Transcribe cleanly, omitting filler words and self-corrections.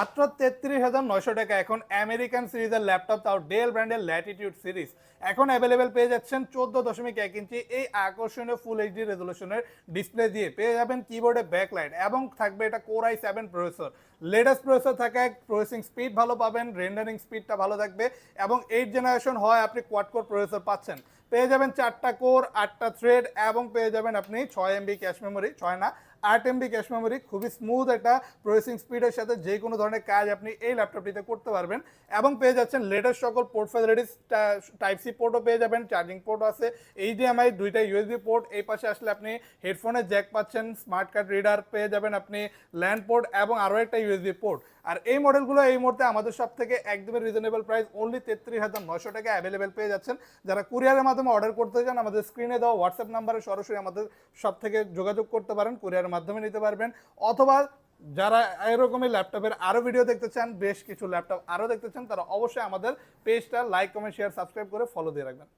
মাত্র ৩৩,৯০০ টাকা এখন আমেরিকান সিরিজের ল্যাপটপ, তাও ডেল ব্র্যান্ডের ল্যাটিটিউড সিরিজ এখন অ্যাভেলেবেল পেয়ে যাচ্ছেন 14.1 ইঞ্চি এই আকর্ষণীয় ফুল এইচডি রেজলিউশনের ডিসপ্লে দিয়ে। পেয়ে যাবেন কিবোর্ডে ব্যাকলাইট এবং থাকবে এটা core i7 processor. Latest processor থাকে, প্রসেসিং স্পিড ভালো পাবেন, রেন্ডারিং স্পিডটা ভালো থাকবে এবং 8 জেনারেশন হয় আপনি কোয়াড কোর প্রসেসর পাচ্ছেন। পেয়ে যাবেন 4টা কোর, 8টা থ্রেড এবং পেয়ে যাবেন আপনি 6 MB ক্যাশ মেমোরি, 6 না 8 MB ক্যাশ মেমোরি। খুবই স্মুথ একটা প্রসেসিং স্পিডের সাথে যে কোনো ধরনের কাজ আপনি এই ল্যাপটপটিতে করতে পারবেন এবং পেয়ে যাচ্ছেন লেটেস্ট সকল পোর্ট ফ্যাসিলিটিস। টাইপ সি পোর্টও পেয়ে যাবেন, চার্জিং পোর্টও আছে, এইচডিএমআই, দুইটা ইউএসবি পোর্ট। এই পাশে আসলে আপনি হেডফোনের জ্যাক পাচ্ছেন, স্মার্ট কার্ড রিডার পেয়ে যাবেন আপনি, ল্যান্ড পোর্ট এবং আরও একটা ইউএসবি পোর্ট। আর এই মডেলগুলো এই মুহূর্তে আমাদের সব থেকে একদমই রিজনেবল প্রাইস, অনলি 33,900 টাকা অ্যাভেলেবেল পেয়ে যাচ্ছেন। যারা কুরিয়ারের মাধ্যমে অর্ডার করতে চান আমাদের স্ক্রিনে দেওয়া হোয়াটসঅ্যাপ নাম্বারে সরাসরি আমাদের সব থেকে যোগাযোগ করতে পারেন, কুরিয়ারের মাধ্যমে নিতে পারবেন। অথবা যারা এরকমই ল্যাপটপের আরও ভিডিও দেখতে চান, বেশ কিছু ল্যাপটপ আরও দেখতে চান, তারা অবশ্যই আমাদের পেজটা লাইক, কমেন্ট, শেয়ার, সাবস্ক্রাইব করে ফলো দিয়ে রাখবেন।